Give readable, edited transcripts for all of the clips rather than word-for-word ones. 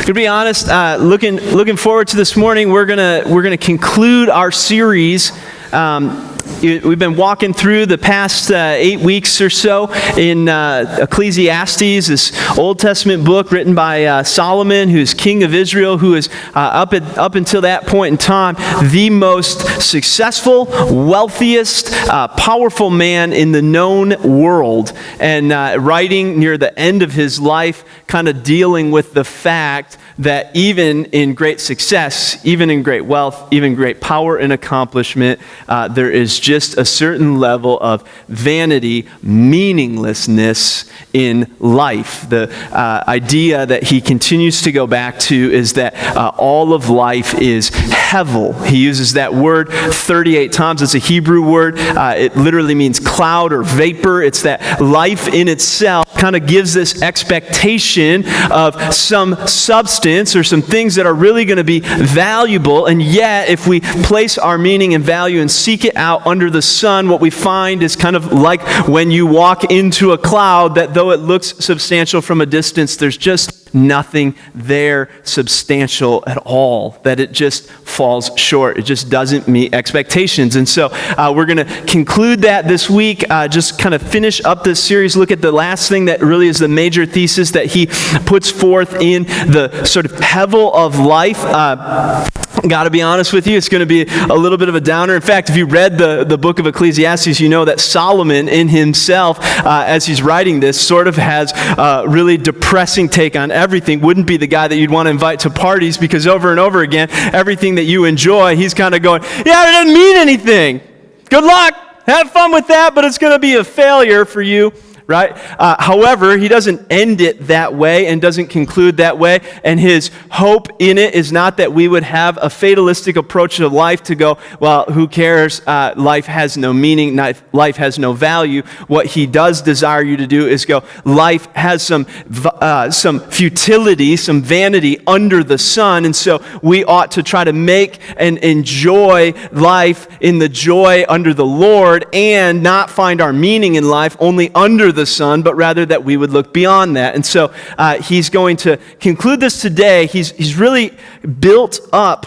To be honest, looking forward to this morning. We're gonna conclude our series. We've been walking through the past 8 weeks or so in Ecclesiastes, this Old Testament book written by Solomon, who's king of Israel, who is up until that point in time the most successful, wealthiest, powerful man in the known world, and writing near the end of his life, kind of dealing with the fact that even in great success, even in great wealth, even great power and accomplishment, there is just a certain level of vanity, meaninglessness in life. The idea that he continues to go back to is that all of life is hevel. He uses that word 38 times. It's a Hebrew word. It literally means cloud or vapor. It's that life in itself kind of gives this expectation of some substance or some things that are really going to be valuable, and yet if we place our meaning and value and seek it out under the sun, what we find is kind of like when you walk into a cloud, that though it looks substantial from a distance, there's just nothing there substantial at all, that it just falls short. It just doesn't meet expectations. And so we're going to conclude that this week, just kind of finish up this series, look at the last thing that really is the major thesis that he puts forth in the sort of hevel of life. Got to be honest with you, it's going to be a little bit of a downer. In fact, if you read the book of Ecclesiastes, you know that Solomon in himself, as he's writing this, sort of has a really depressing take on everything. Wouldn't be the guy that you'd want to invite to parties, because over and over again, everything that you enjoy, he's kind of going, yeah, it doesn't mean anything. Good luck. Have fun with that, but it's going to be a failure for you. Right? However, he doesn't end it that way and doesn't conclude that way. And his hope in it is not that we would have a fatalistic approach to life to go, well, who cares? Life has no meaning. Life has no value. What he does desire you to do is go, life has some futility, some vanity under the sun. And so we ought to try to make and enjoy life in the joy under the Lord, and not find our meaning in life only under the sun, but rather that we would look beyond that. And so he's going to conclude this today. He's really built up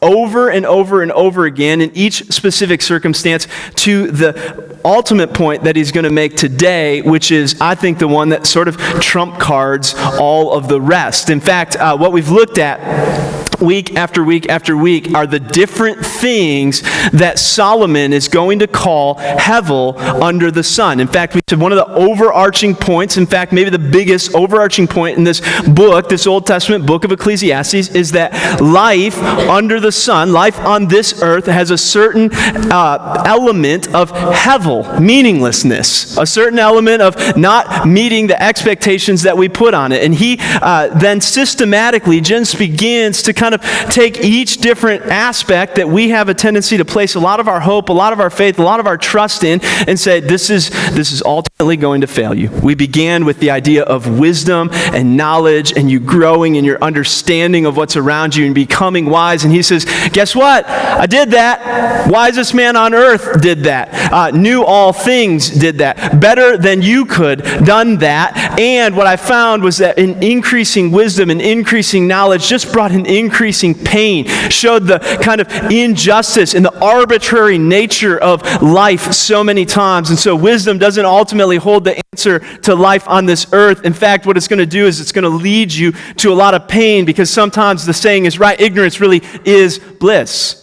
over and over and over again in each specific circumstance to the ultimate point that he's going to make today, which is, I think, the one that sort of trump cards all of the rest. In fact, what we've looked at week after week after week are the different things that Solomon is going to call hevel under the sun. In fact, we said one of the overarching points, in fact, maybe the biggest overarching point in this book, this Old Testament book of Ecclesiastes, is that life under the sun, life on this earth, has a certain element of hevel, meaninglessness, a certain element of not meeting the expectations that we put on it. And he then systematically just begins to kind of take each different aspect that we have a tendency to place a lot of our hope, a lot of our faith, a lot of our trust in, and say, this is ultimately going to fail you. We began with the idea of wisdom and knowledge, and you growing in your understanding of what's around you and becoming wise. And he says, guess what? I did that. Wisest man on earth did that. Knew all things did that. Better than you could done that. And what I found was that an increasing wisdom and increasing knowledge just brought an increasing pain, showed the kind of injustice and the arbitrary nature of life so many times. And so wisdom doesn't ultimately hold the answer to life on this earth. In fact, what it's going to do is it's going to lead you to a lot of pain, because sometimes the saying is right, ignorance really is bliss.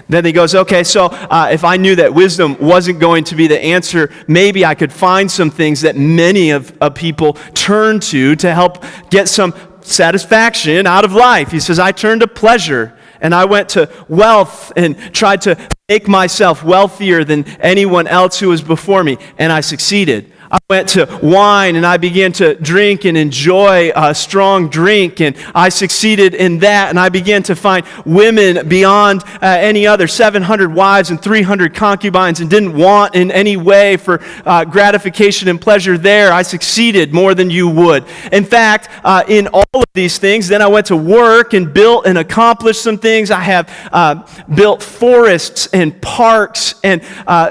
Then he goes, okay, so if I knew that wisdom wasn't going to be the answer, maybe I could find some things that many of people turn to help get some satisfaction out of life. He says, I turned to pleasure, and I went to wealth and tried to make myself wealthier than anyone else who was before me, and I succeeded. I went to wine and I began to drink and enjoy a strong drink, and I succeeded in that. And I began to find women beyond any other, 700 wives and 300 concubines, and didn't want in any way for gratification and pleasure there. I succeeded more than you would. In fact, in all of these things, then I went to work and built and accomplished some things. I have built forests and parks and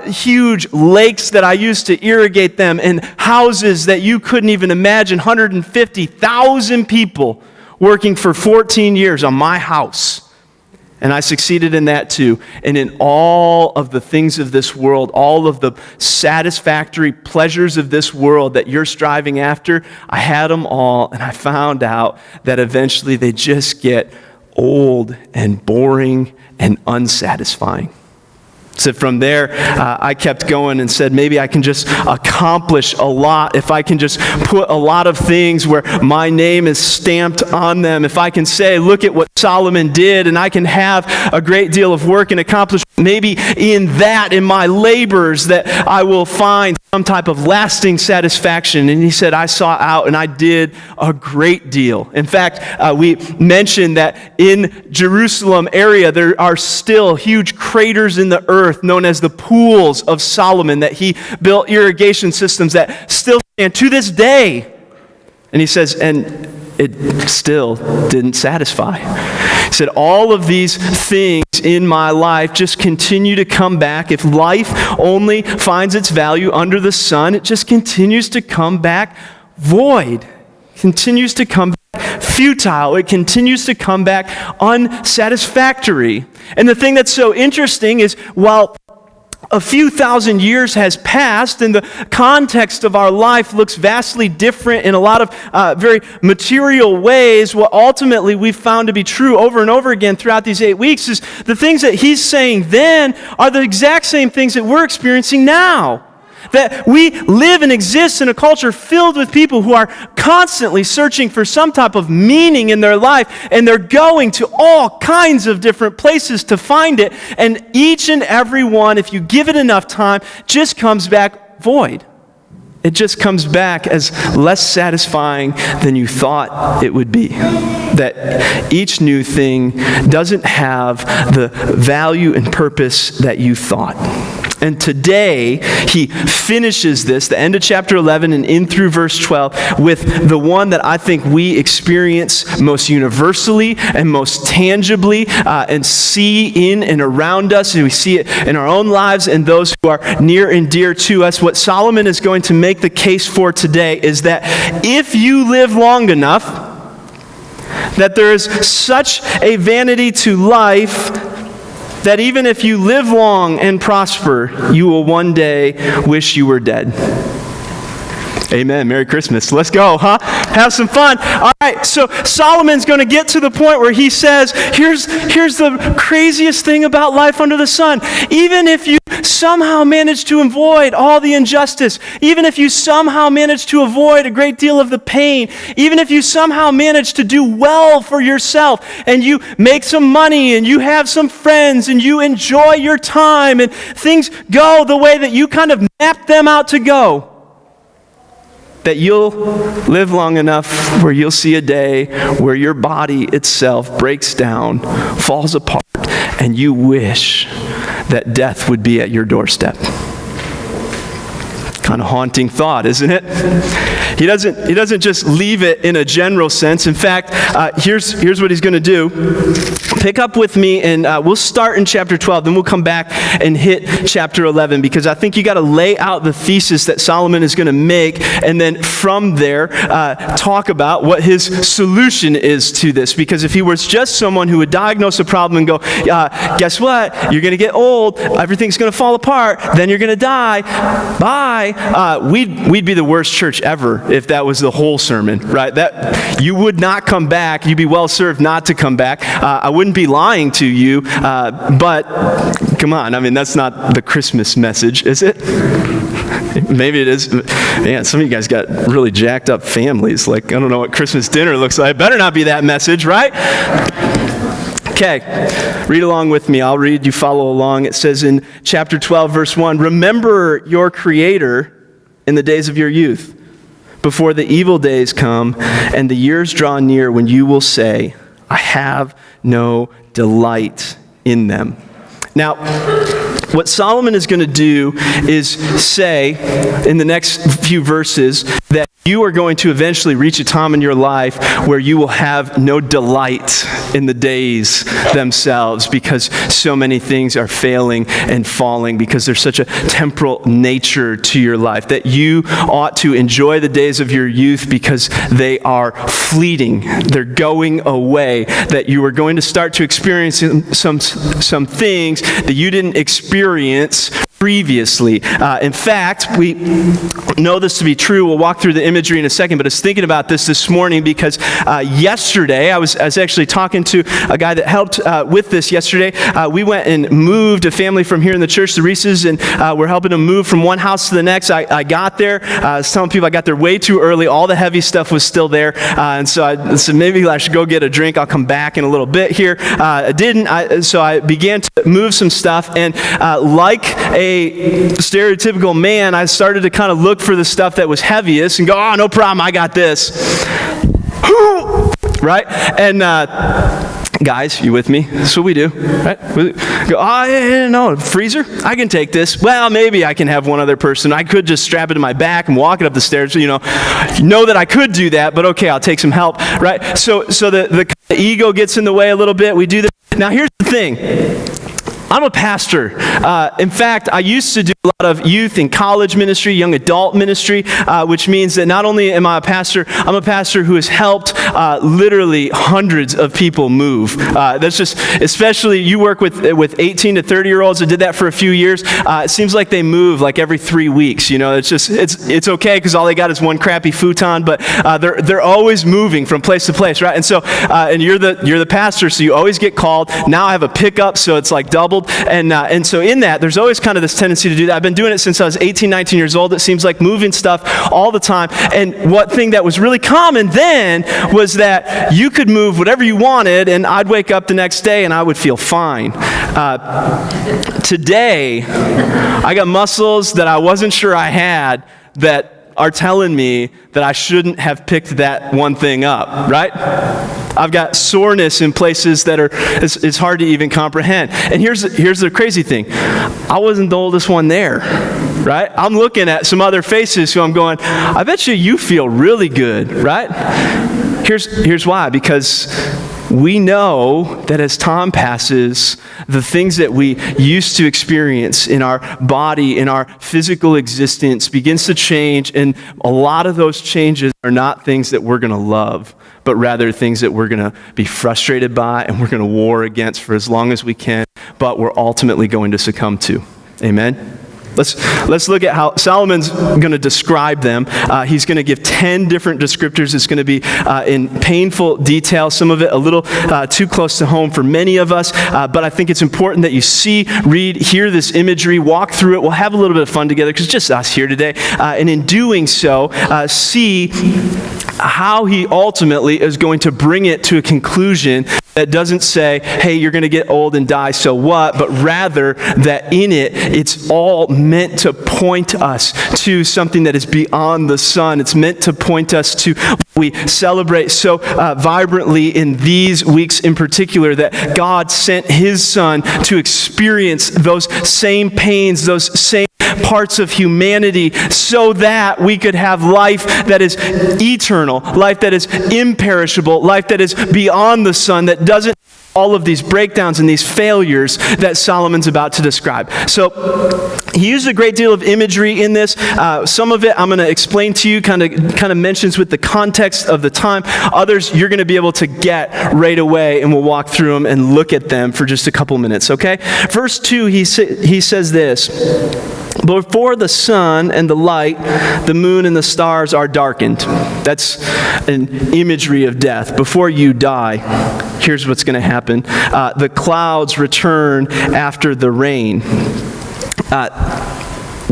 huge lakes that I used to irrigate them, and houses that you couldn't even imagine. 150,000 people working for 14 years on my house. And I succeeded in that too. And in all of the things of this world, all of the satisfactory pleasures of this world that you're striving after, I had them all, and I found out that eventually they just get old and boring and unsatisfying. So from there, I kept going and said, maybe I can just accomplish a lot if I can just put a lot of things where my name is stamped on them. If I can say, look at what Solomon did, and I can have a great deal of work and accomplishment. Maybe in that, in my labors, that I will find some type of lasting satisfaction. And he said, I sought out and I did a great deal. In fact, we mentioned that in Jerusalem area, there are still huge craters in the earth known as the pools of Solomon, that he built irrigation systems that still stand to this day. And he says, and it still didn't satisfy. He said, all of these things in my life just continue to come back. If life only finds its value under the sun, it just continues to come back void, continues to come back futile. It continues to come back unsatisfactory. And the thing that's so interesting is, while a few thousand years has passed and the context of our life looks vastly different in a lot of very material ways, what ultimately we've found to be true over and over again throughout these 8 weeks is the things that he's saying then are the exact same things that we're experiencing now. That we live and exist in a culture filled with people who are constantly searching for some type of meaning in their life, and they're going to all kinds of different places to find it, and each and every one, if you give it enough time, just comes back void. It just comes back as less satisfying than you thought it would be. That each new thing doesn't have the value and purpose that you thought. And today, he finishes this, the end of chapter 11 and in through verse 12, with the one that I think we experience most universally and most tangibly and see in and around us. And we see it in our own lives and those who are near and dear to us. What Solomon is going to make the case for today is that if you live long enough, that there is such a vanity to life that even if you live long and prosper, you will one day wish you were dead. Amen. Merry Christmas. Let's go, huh? Have some fun. All right, so Solomon's going to get to the point where he says, here's the craziest thing about life under the sun. Even if you somehow manage to avoid all the injustice, even if you somehow manage to avoid a great deal of the pain, even if you somehow manage to do well for yourself and you make some money and you have some friends and you enjoy your time and things go the way that you kind of mapped them out to go, that you'll live long enough where you'll see a day where your body itself breaks down, falls apart, and you wish that death would be at your doorstep. Kind of haunting thought, isn't it? He doesn't just leave it in a general sense. In fact, here's what he's going to do. Pick up with me, and we'll start in chapter 12, then we'll come back and hit chapter 11, because I think you got to lay out the thesis that Solomon is going to make, and then from there, talk about what his solution is to this. Because if he was just someone who would diagnose a problem and go, guess what? You're going to get old, everything's going to fall apart, then you're going to die, bye. We'd be the worst church ever if that was the whole sermon, right? That you would not come back. You'd be well served not to come back. I wouldn't be lying to you, but come on. I mean, that's not the Christmas message, is it? Maybe it is. Man, some of you guys got really jacked up families. Like, I don't know what Christmas dinner looks like. It better not be that message, right? Okay, read along with me. I'll read, you follow along. It says in chapter 12, verse 1, remember your Creator in the days of your youth, before the evil days come and the years draw near when you will say, I have no delight in them. Now, what Solomon is going to do is say in the next few verses that you are going to eventually reach a time in your life where you will have no delight in the days themselves because so many things are failing and falling because there's such a temporal nature to your life that you ought to enjoy the days of your youth because they are fleeting. They're going away, that you are going to start to experience some things that you didn't experience previously. In fact, we know this to be true. We'll walk through the imagery in a second, but I was thinking about this morning because yesterday, I was actually talking to a guy that helped with this yesterday. We went and moved a family from here in the church, the Reeses, and we're helping them move from one house to the next. I got there. I was telling people I got there way too early. All the heavy stuff was still there. And so I said, maybe I should go get a drink. I'll come back in a little bit here. I didn't. So I began to move some stuff, and like a stereotypical man, I started to kind of look for the stuff that was heaviest and go, oh, no problem, I got this. Right? And guys, you with me? That's what we do, right? We go, oh, yeah, no, freezer? I can take this. Well, maybe I can have one other person. I could just strap it to my back and walk it up the stairs. You know that I could do that, but okay, I'll take some help, right? So the ego gets in the way a little bit. We do this. Now, here's the thing. I'm a pastor. In fact, I used to do a lot of youth and college ministry, young adult ministry, which means that not only am I a pastor, I'm a pastor who has helped literally hundreds of people move. That's just, especially you work with 18 to 30-year-olds. I did that for a few years. It seems like they move like every 3 weeks. You know, it's okay because all they got is one crappy futon, but they're always moving from place to place, right? And so, and you're the pastor, so you always get called. Now I have a pickup, so it's like doubled. And so in that, there's always kind of this tendency to do that. I've been doing it since I was 18, 19 years old. It seems like moving stuff all the time. And one thing that was really common then was that you could move whatever you wanted, and I'd wake up the next day and I would feel fine. Today, I got muscles that I wasn't sure I had that are telling me that I shouldn't have picked that one thing up, right? I've got soreness in places that it's hard to even comprehend. And here's the crazy thing. I wasn't the oldest one there, right? I'm looking at some other faces who I'm going, I bet you feel really good, right? Here's why. Because we know that as time passes, the things that we used to experience in our body, in our physical existence, begins to change, and a lot of those changes are not things that we're going to love, but rather things that we're going to be frustrated by and we're going to war against for as long as we can, but we're ultimately going to succumb to. Amen? Let's look at how Solomon's going to describe them. He's going to give 10 different descriptors. It's going to be in painful detail, some of it a little too close to home for many of us, but I think it's important that you see, read, hear this imagery, walk through it. We'll have a little bit of fun together because it's just us here today. And in doing so, see how he ultimately is going to bring it to a conclusion that doesn't say, hey, you're going to get old and die, so what? But rather that in it, it's all meant to point us to something that is beyond the sun. It's meant to point us to what we celebrate so vibrantly in these weeks in particular, that God sent his son to experience those same pains, those same parts of humanity, so that we could have life that is eternal, life that is imperishable, life that is beyond the sun, that doesn't all of these breakdowns and these failures that Solomon's about to describe. So he used a great deal of imagery in this. Some of it I'm going to explain to you, kind of mentions with the context of the time. Others you're going to be able to get right away, and we'll walk through them and look at them for just a couple minutes, okay? Verse 2, he says this: before the sun and the light, the moon and the stars are darkened. That's an imagery of death. Before you die, here's what's going to happen. The clouds return after the rain.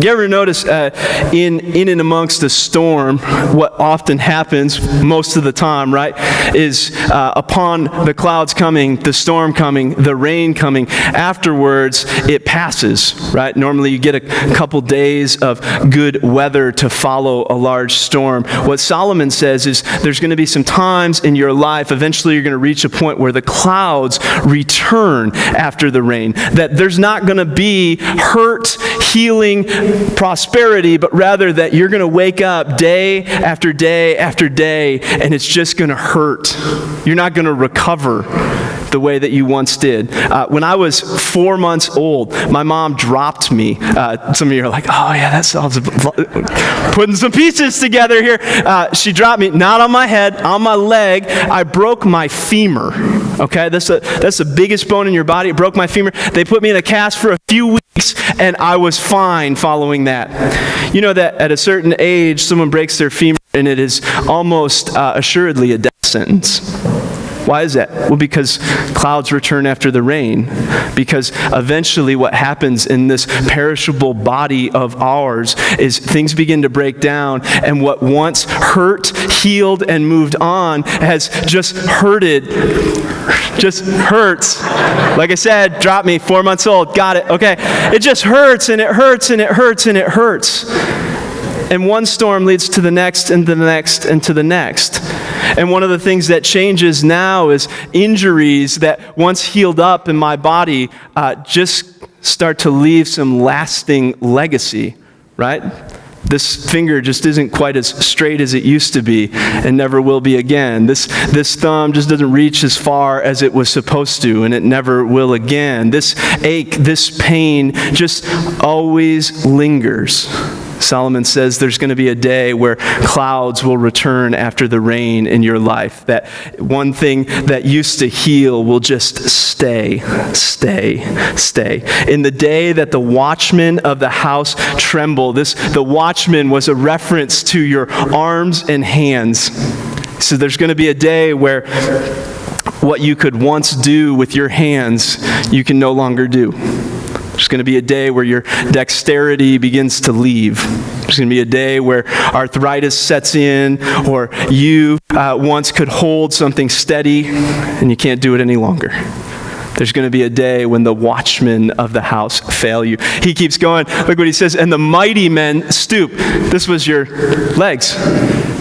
You ever notice in and amongst the storm, what often happens most of the time, right, is upon the clouds coming, the storm coming, the rain coming, afterwards it passes, right? Normally you get a couple days of good weather to follow a large storm. What Solomon says is there's going to be some times in your life, eventually you're going to reach a point where the clouds return after the rain, that there's not going to be hurt, healing, prosperity, but rather that you're going to wake up day after day after day, and it's just going to hurt. You're not going to recover the way that you once did. When I was 4 months old, my mom dropped me. Some of you are like, oh yeah, that sounds putting some pieces together here. She dropped me, not on my head, on my leg. I broke my femur. Okay, that's the biggest bone in your body. It broke my femur. They put me in a cast for a few weeks, and I was fine following that. You know that at a certain age, someone breaks their femur, and it is almost assuredly a death sentence. Why is that? Well, because clouds return after the rain. Because eventually what happens in this perishable body of ours is things begin to break down, and what once hurt, healed, and moved on has just hurted. Just hurts. Like I said, drop me, 4 months old, got it, okay. It just hurts, and it hurts, and it hurts, and it hurts. And one storm leads to the next, and the next, and to the next. And one of the things that changes now is injuries that once healed up in my body just start to leave some lasting legacy, right? This finger just isn't quite as straight as it used to be and never will be again. This thumb just doesn't reach as far as it was supposed to, and it never will again. This ache, this pain just always lingers. Solomon says there's going to be a day where clouds will return after the rain in your life. That one thing that used to heal will just stay. In the day that the watchmen of the house tremble, the watchman was a reference to your arms and hands. So there's going to be a day where what you could once do with your hands, you can no longer do. There's going to be a day where your dexterity begins to leave. There's going to be a day where arthritis sets in, or you once could hold something steady and you can't do it any longer. There's going to be a day when the watchmen of the house fail you. He keeps going. Look what he says. And the mighty men stoop. This was your legs.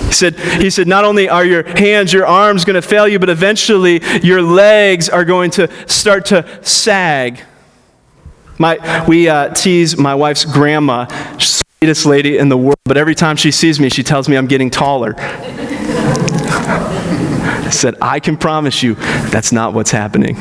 He said, not only are your hands, your arms going to fail you, but eventually your legs are going to start to sag. We tease my wife's grandma. She's the sweetest lady in the world, but every time she sees me, she tells me I'm getting taller. I said, I can promise you that's not what's happening.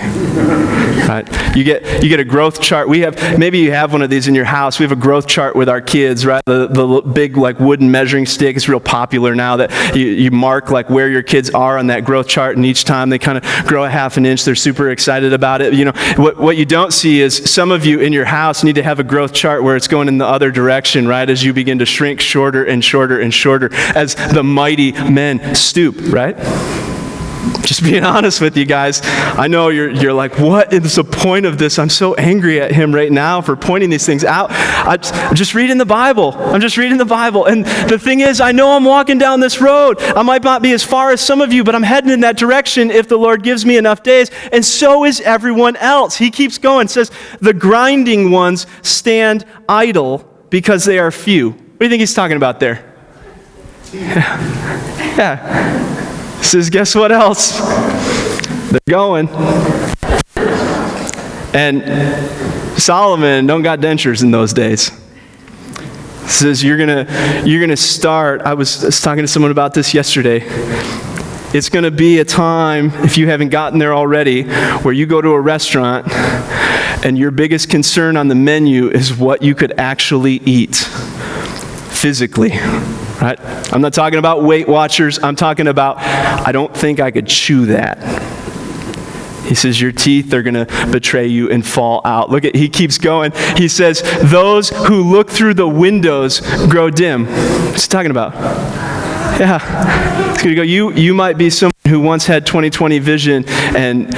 Right? You get a growth chart. Maybe you have one of these in your house. We have a growth chart with our kids, right? The big like wooden measuring stick is real popular now, that you mark like where your kids are on that growth chart, and each time they kind of grow a half an inch, they're super excited about it. You know, what you don't see is some of you in your house need to have a growth chart where it's going in the other direction, right? As you begin to shrink shorter and shorter and shorter as the mighty men stoop, right? Just being honest with you guys. I know you're like, what is the point of this? I'm so angry at him right now for pointing these things out. I'm just reading the Bible. And the thing is, I know I'm walking down this road. I might not be as far as some of you, but I'm heading in that direction if the Lord gives me enough days. And so is everyone else. He keeps going. Says, the grinding ones stand idle because they are few. What do you think he's talking about there? Yeah. Says, guess what else? They're going. And Solomon don't got dentures in those days. Says you're gonna start. I was talking to someone about this yesterday. It's gonna be a time, if you haven't gotten there already, where you go to a restaurant and your biggest concern on the menu is what you could actually eat physically. Right? I'm not talking about Weight Watchers. I'm talking about, I don't think I could chew that. He says, your teeth are going to betray you and fall out. He keeps going. He says, those who look through the windows grow dim. What's he talking about? Yeah. It's going to go, you might be someone who once had 20/20 vision, and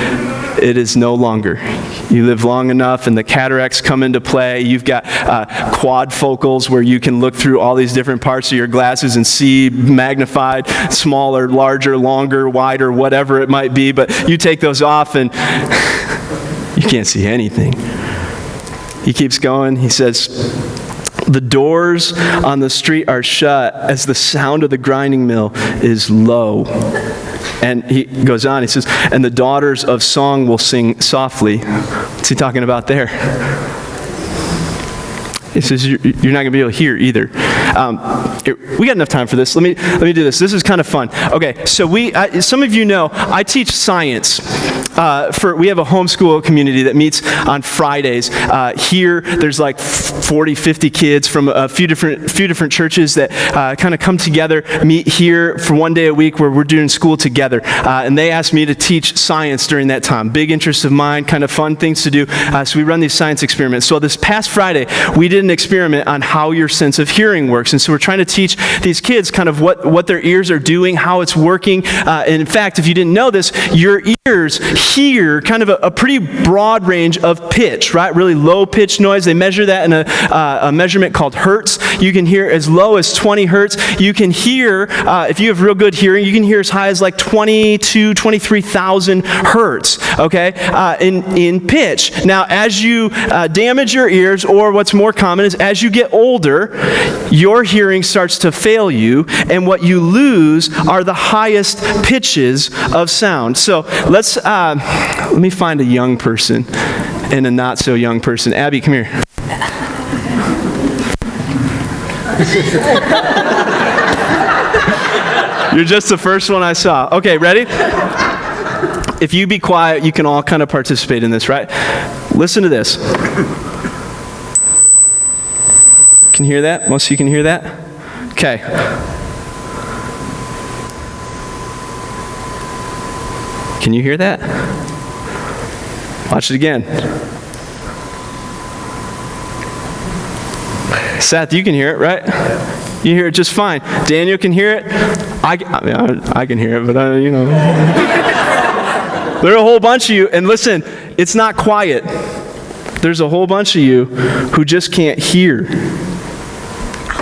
it is no longer. You live long enough and the cataracts come into play. You've got quadfocals where you can look through all these different parts of your glasses and see magnified, smaller, larger, longer, wider, whatever it might be. But you take those off and you can't see anything. He keeps going. He says, the doors on the street are shut as the sound of the grinding mill is low. And he goes on, he says, and the daughters of song will sing softly. What's he talking about there? He says, you're not going to be able to hear either. We got enough time for this. Let me do this. This is kind of fun. Okay, so some of you know, I teach science. We have a homeschool community that meets on Fridays. Here, there's like 40, 50 kids from a few different churches that kind of come together, meet here for one day a week where we're doing school together. And they asked me to teach science during that time. Big interest of mine, kind of fun things to do. So we run these science experiments. So this past Friday, we did an experiment on how your sense of hearing works. And so we're trying to teach these kids kind of what their ears are doing, how it's working. And in fact, if you didn't know this, your ears hear kind of a pretty broad range of pitch, right? Really low pitch noise. They measure that in a measurement called hertz. You can hear as low as 20 hertz. You can hear, if you have real good hearing, you can hear as high as like 23,000 hertz, okay, in pitch. Now, as you damage your ears, or what's more common is as you get older, your hearing starts to fail you, and what you lose are the highest pitches of sound. So let me find a young person and a not so young person. Abby, come here. You're just the first one I saw. Okay, ready? If you be quiet, you can all kind of participate in this, right? Listen to this. Can you hear that? Most of you can hear that? Okay. Can you hear that? Watch it again. Seth, you can hear it, right? You hear it just fine. Daniel can hear it. I can hear it, but there are a whole bunch of you, and listen, it's not quiet. There's a whole bunch of you who just can't hear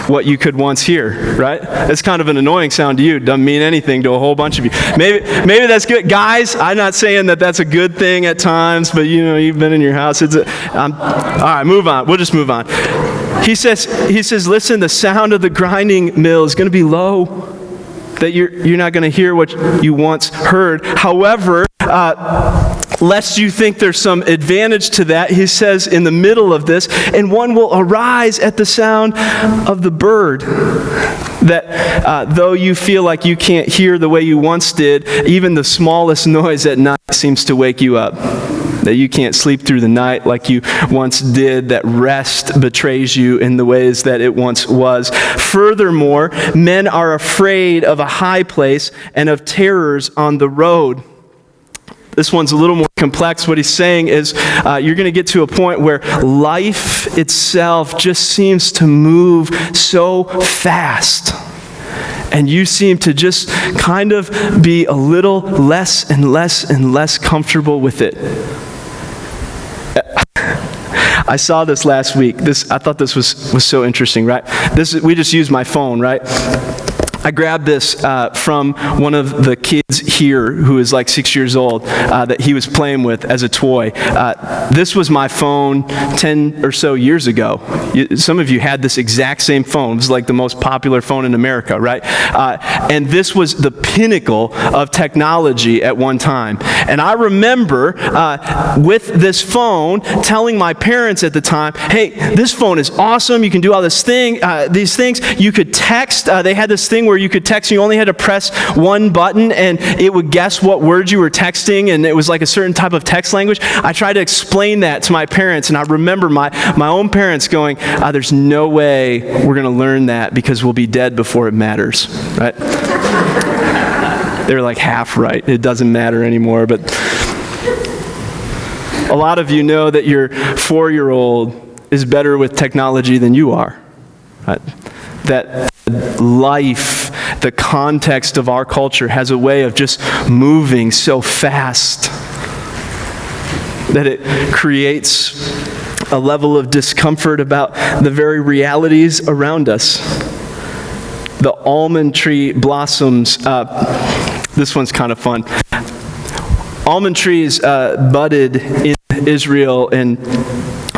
what you could once hear, right? It's kind of an annoying sound to you. Doesn't mean anything to a whole bunch of you. Maybe that's good. Guys, I'm not saying that that's a good thing at times, but you've been in your house. All right, move on. We'll just move on. He says, listen, the sound of the grinding mill is going to be low, that you're not going to hear what you once heard. However, lest you think there's some advantage to that, he says in the middle of this, and one will arise at the sound of the bird. That though you feel like you can't hear the way you once did, even the smallest noise at night seems to wake you up. That you can't sleep through the night like you once did, that rest betrays you in the ways that it once was. Furthermore, men are afraid of a high place and of terrors on the road. This one's a little more complex. What he's saying is you're going to get to a point where life itself just seems to move so fast. And you seem to just kind of be a little less and less and less comfortable with it. I saw this last week. I thought this was so interesting, right? We just used my phone, right? I grabbed this from one of the kids here who is like 6 years old that he was playing with as a toy. This was my phone 10 or so years ago. Some of you had this exact same phone. It was like the most popular phone in America, right? And this was the pinnacle of technology at one time. And I remember with this phone telling my parents at the time, hey, this phone is awesome. You can do all these things. You could text. They had this thing where you could text, you only had to press one button and it would guess what words you were texting, and it was like a certain type of text language. I tried to explain that to my parents, and I remember my own parents going, there's no way we're going to learn that because we'll be dead before it matters, right? They were like half right. It doesn't matter anymore, but a lot of you know that your 4-year-old is better with technology than you are, right? That life, the context of our culture has a way of just moving so fast that it creates a level of discomfort about the very realities around us. The almond tree blossoms. This one's kind of fun. Almond trees budded in Israel and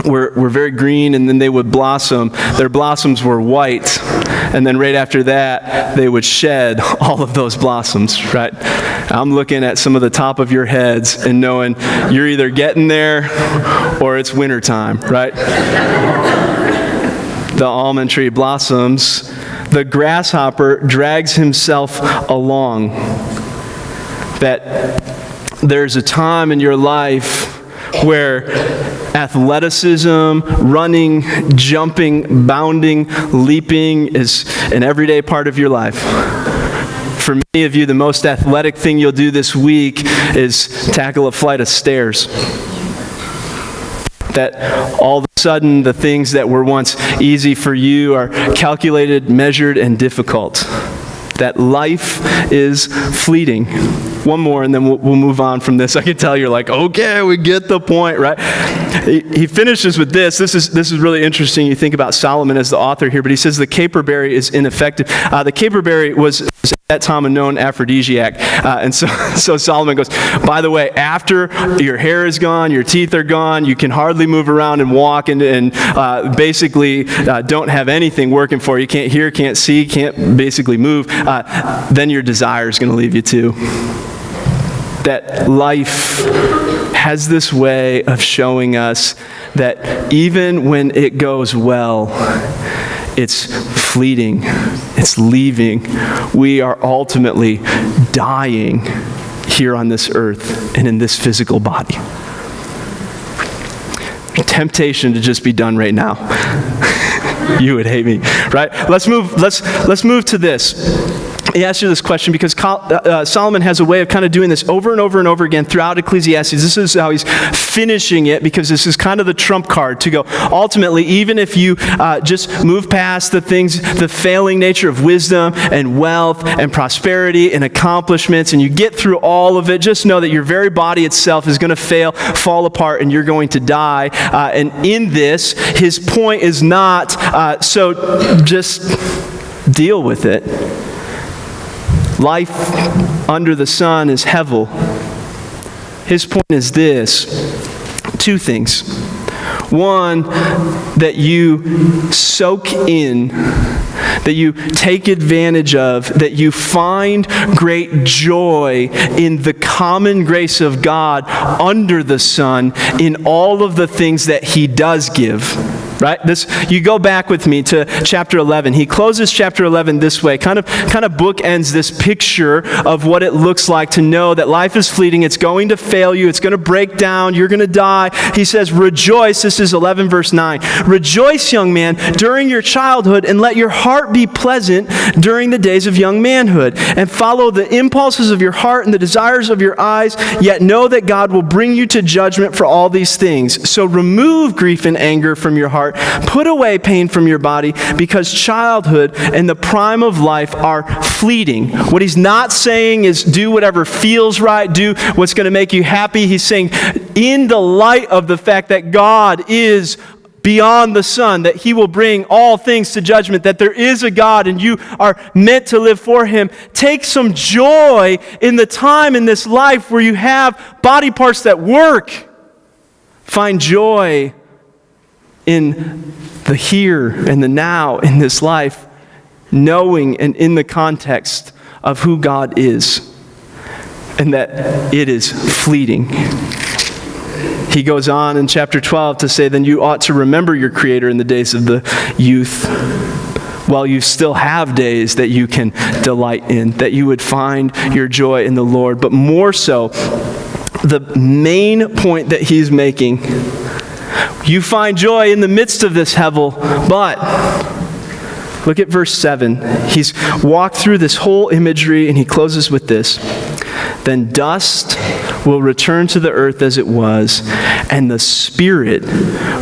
were very green, and then they would blossom. Their blossoms were white, and then right after that, they would shed all of those blossoms, right? I'm looking at some of the top of your heads and knowing you're either getting there or it's wintertime, right? the almond tree blossoms, the grasshopper drags himself along. That there's a time in your life where athleticism, running, jumping, bounding, leaping is an everyday part of your life. For many of you, the most athletic thing you'll do this week is tackle a flight of stairs. That all of a sudden, the things that were once easy for you are calculated, measured, and difficult. That life is fleeting. One more, and then we'll move on from this. I can tell you're like, okay, we get the point, right? He finishes with this. This is really interesting. You think about Solomon as the author here, but he says the caperberry is ineffective. The caperberry was at that time a known aphrodisiac. And so Solomon goes, by the way, after your hair is gone, your teeth are gone, you can hardly move around and walk and basically don't have anything working for you. You can't hear, can't see, can't basically move. Then your desire is going to leave you too. That life has this way of showing us that even when it goes well, it's fleeting, it's leaving. We are ultimately dying here on this earth and in this physical body. Temptation to just be done right now. You would hate me, right? Let's move to this. He asked you this question because Solomon has a way of kind of doing this over and over and over again throughout Ecclesiastes. This is how he's finishing it, because this is kind of the trump card to go, ultimately, even if you just move past the things, the failing nature of wisdom and wealth and prosperity and accomplishments, and you get through all of it, just know that your very body itself is going to fail, fall apart, and you're going to die. And in this, his point is not, so just deal with it. Life under the sun is hevel. His point is this: two things. One, that you soak in, that you take advantage of, that you find great joy in the common grace of God under the sun in all of the things that He does give. Right? You go back with me to chapter 11. He closes chapter 11 this way, kind of bookends this picture of what it looks like to know that life is fleeting, it's going to fail you, it's going to break down, you're going to die. He says, rejoice, this is 11 verse 9. Rejoice, young man, during your childhood, and let your heart be pleasant during the days of young manhood, and follow the impulses of your heart and the desires of your eyes, yet know that God will bring you to judgment for all these things. So remove grief and anger from your heart. Put away pain from your body, because childhood and the prime of life are fleeting. What he's not saying is do whatever feels right, do what's going to make you happy. He's saying in the light of the fact that God is beyond the sun, that He will bring all things to judgment, that there is a God and you are meant to live for Him. Take some joy in the time in this life where you have body parts that work. Find joy in the here and the now in this life, knowing and in the context of who God is, and that it is fleeting. He goes on in chapter 12 to say, then you ought to remember your Creator in the days of the youth, while you still have days that you can delight in, that you would find your joy in the Lord. But more so, the main point that he's making, you find joy in the midst of this hevel, but look at verse 7. He's walked through this whole imagery, and he closes with this. Then dust will return to the earth as it was, and the spirit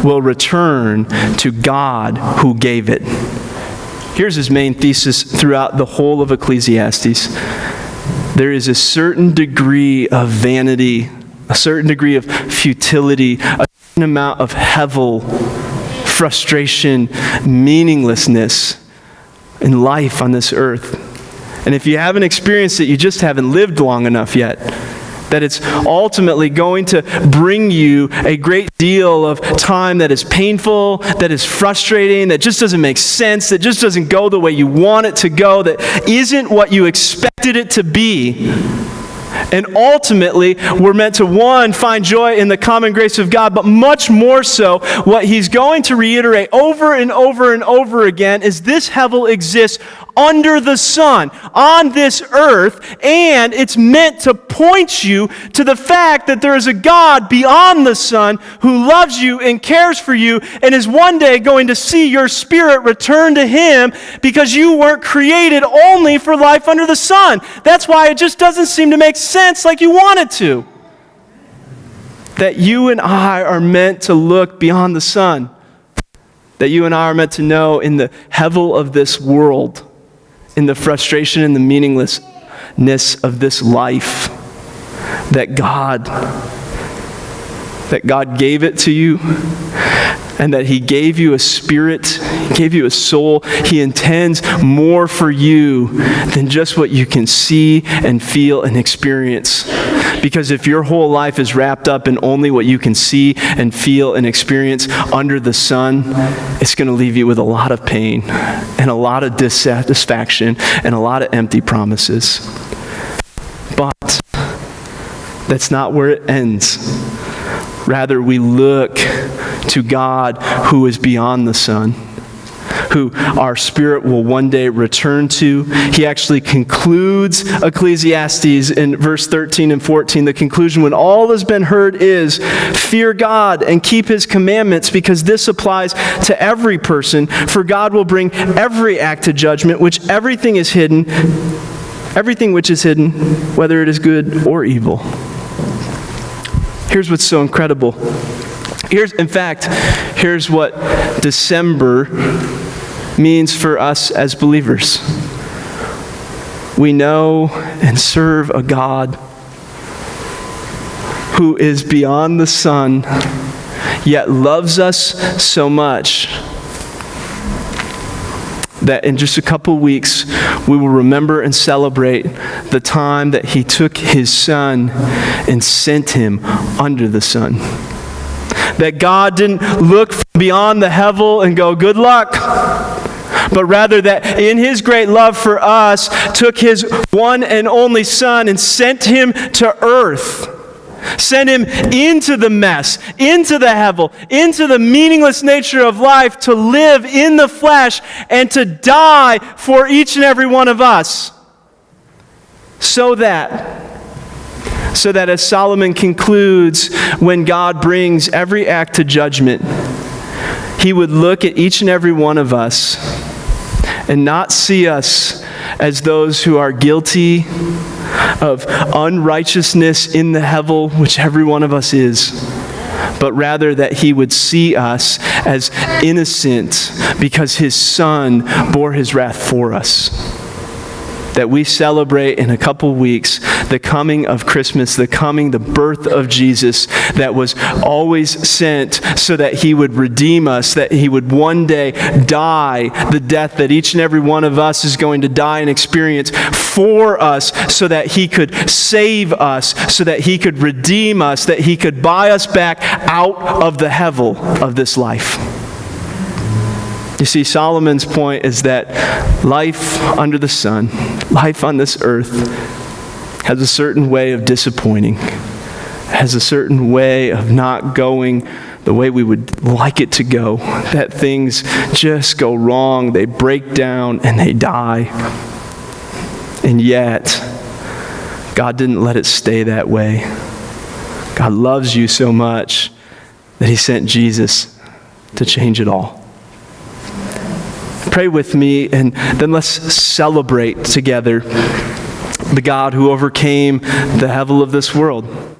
will return to God who gave it. Here's his main thesis throughout the whole of Ecclesiastes. There is a certain degree of vanity, a certain degree of futility, a certain amount of hevel, frustration, meaninglessness in life on this earth. And if you haven't experienced it, you just haven't lived long enough yet. That it's ultimately going to bring you a great deal of time that is painful, that is frustrating, that just doesn't make sense, that just doesn't go the way you want it to go, that isn't what you expected it to be. And ultimately, we're meant to, one, find joy in the common grace of God, but much more so, what he's going to reiterate over and over and over again is this hevel exists under the sun, on this earth, and it's meant to point you to the fact that there is a God beyond the sun who loves you and cares for you and is one day going to see your spirit return to him because you weren't created only for life under the sun. That's why it just doesn't seem to make sense like you want it to. That you and I are meant to look beyond the sun. That you and I are meant to know in the hevel of this world, in the frustration and the meaninglessness of this life, that God gave it to you, and that he gave you a spirit, he gave you a soul. He intends more for you than just what you can see and feel and experience. Because if your whole life is wrapped up in only what you can see and feel and experience under the sun, it's going to leave you with a lot of pain and a lot of dissatisfaction and a lot of empty promises. But that's not where it ends. Rather, we look to God who is beyond the sun, who our spirit will one day return to. He actually concludes Ecclesiastes in verse 13 and 14. The conclusion, when all has been heard, is fear God and keep his commandments, because this applies to every person. For God will bring every act to judgment, everything which is hidden, whether it is good or evil. Here's what's so incredible. Here's what December means for us as believers. We know and serve a God who is beyond the sun, yet loves us so much that in just a couple weeks, we will remember and celebrate the time that he took his son and sent him under the sun. That God didn't look beyond the hevel and go, good luck, but rather that in his great love for us, took his one and only son and sent him to earth. Sent him into the mess, into the hevel, into the meaningless nature of life, to live in the flesh and to die for each and every one of us. So that as Solomon concludes, when God brings every act to judgment, he would look at each and every one of us and not see us as those who are guilty of unrighteousness in the hevel, which every one of us is, but rather that he would see us as innocent because his son bore his wrath for us. That we celebrate in a couple weeks the coming of Christmas, the birth of Jesus, that was always sent so that he would redeem us, that he would one day die the death that each and every one of us is going to die and experience for us, so that he could save us, so that he could redeem us, that he could buy us back out of the hevel of this life. You see, Solomon's point is that life under the sun, life on this earth, has a certain way of disappointing, has a certain way of not going the way we would like it to go, that things just go wrong, they break down, and they die. And yet, God didn't let it stay that way. God loves you so much that he sent Jesus to change it all. Pray with me, and then let's celebrate together the God who overcame the hevel of this world.